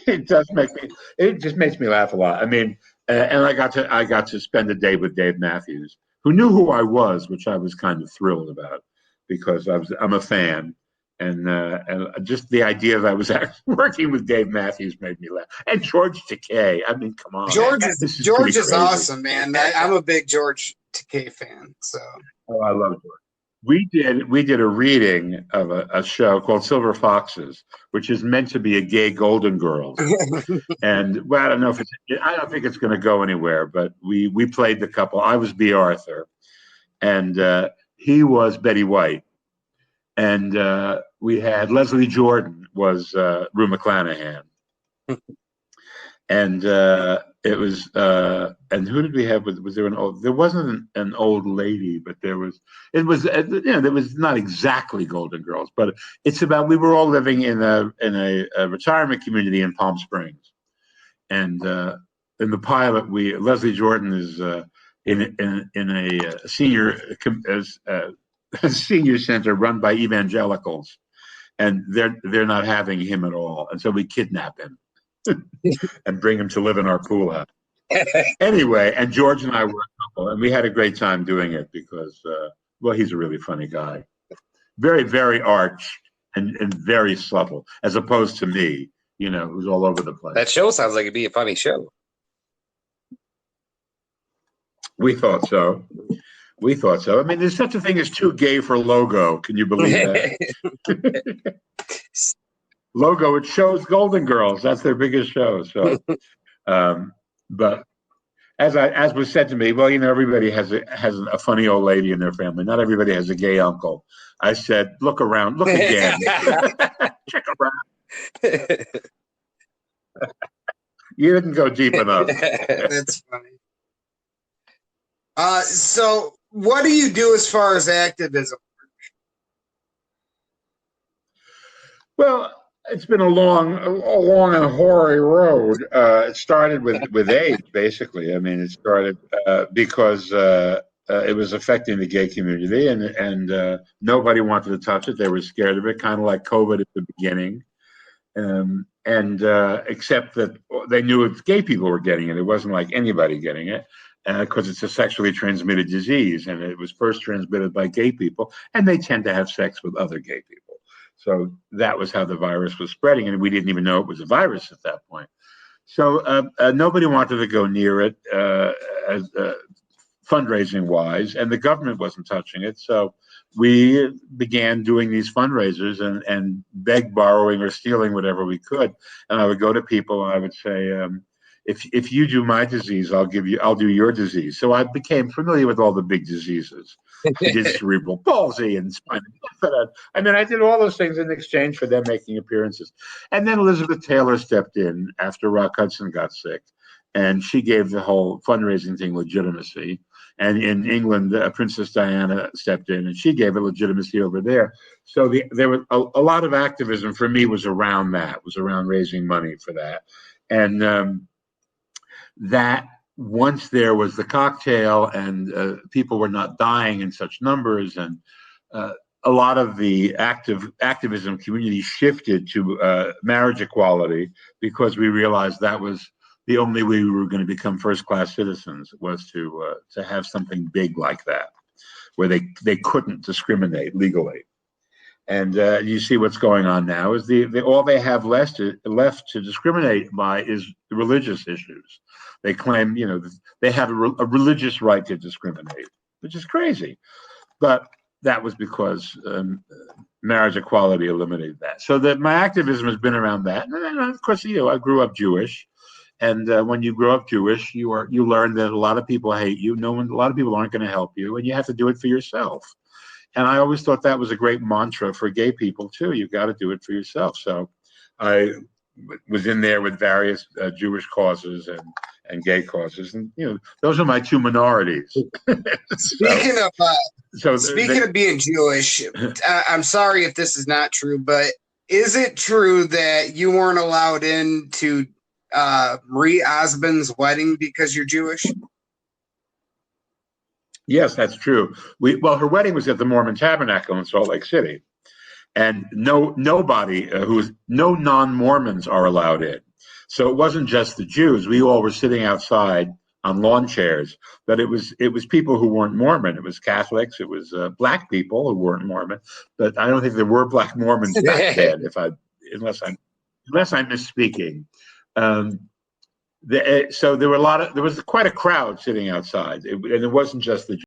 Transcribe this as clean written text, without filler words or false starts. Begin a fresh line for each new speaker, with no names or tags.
it does make me. It just makes me laugh a lot. I mean, and I got to spend a day with Dave Matthews, who knew who I was, which I was kind of thrilled about because I'm a fan, and just the idea that I was actually working with Dave Matthews made me laugh. And George Takei. I mean, come on, this is pretty
George is
crazy.
awesome, man. I'm a big George Takei fan. So
Oh, I love George. We did a reading of a show called Silver Foxes, which is meant to be a gay Golden Girls. And well, I don't think it's going to go anywhere. But we played the couple. I was B. Arthur, and he was Betty White, and we had Leslie Jordan was Rue McClanahan, and it was and who did we have? Was there an old? There wasn't an old lady, but there was. It was there was not exactly Golden Girls, but it's about we were all living in a retirement community in Palm Springs, and in the pilot, Leslie Jordan is in a senior center run by evangelicals, and they're not having him at all, and so we kidnap him and bring him to live in our pool house. Anyway, and George and I were a couple, and we had a great time doing it because, well, he's a really funny guy, very, very arch and very subtle, as opposed to me, who's all over the place.
That show sounds like it'd be a funny show.
We thought so. I mean, there's such a thing as too gay for Logo. Can you believe that? Logo, it shows Golden Girls. That's their biggest show. So, but as was said to me, well, everybody has a funny old lady in their family. Not everybody has a gay uncle. I said, look around, look again, check around. You didn't go deep enough.
That's funny. So what do you do as far as activism?
Well, it's been a long and hoary road. It started with AIDS, basically. I mean, it started because it was affecting the gay community, and nobody wanted to touch it. They were scared of it, kind of like COVID at the beginning. And except that they knew if gay people were getting it, it wasn't like anybody getting it, because it's a sexually transmitted disease, and it was first transmitted by gay people, and they tend to have sex with other gay people. So that was how the virus was spreading, and we didn't even know it was a virus at that point. So nobody wanted to go near it fundraising-wise, and the government wasn't touching it. So we began doing these fundraisers and borrowing, or stealing whatever we could. And I would go to people and I would say, if you do my disease, I'll do your disease. So I became familiar with all the big diseases. I did cerebral palsy and spinal bifida. I mean, I did all those things in exchange for them making appearances. And then Elizabeth Taylor stepped in after Rock Hudson got sick, and she gave the whole fundraising thing legitimacy. And in England, Princess Diana stepped in, and she gave it legitimacy over there. So there was a lot of activism for me was around that, was around raising money for that. And that once there was the cocktail and people were not dying in such numbers, and a lot of the activism community shifted to marriage equality, because we realized that was the only way we were going to become first-class citizens, was to have something big like that, where they couldn't discriminate legally. And you see what's going on now is all they have left to discriminate by is religious issues. They claim, they have a religious right to discriminate, which is crazy. But that was because marriage equality eliminated that. So that my activism has been around that. And of course, I grew up Jewish. And when you grow up Jewish, you learn that a lot of people hate you. A lot of people aren't going to help you, and you have to do it for yourself. And I always thought that was a great mantra for gay people too. You got to do it for yourself. So I was in there with various Jewish causes and gay causes, and those are my two minorities.
Speaking of being Jewish, I'm sorry if this is not true, but is it true that you weren't allowed into Marie Osmond's wedding because you're Jewish?
Yes, that's true. Her wedding was at the Mormon Tabernacle in Salt Lake City, and nobody no non-Mormons are allowed in. So it wasn't just the Jews. We all were sitting outside on lawn chairs, but it was people who weren't Mormon. It was Catholics. It was black people who weren't Mormon. But I don't think there were black Mormons back then, unless I'm misspeaking. So there was quite a crowd sitting outside, and it wasn't just the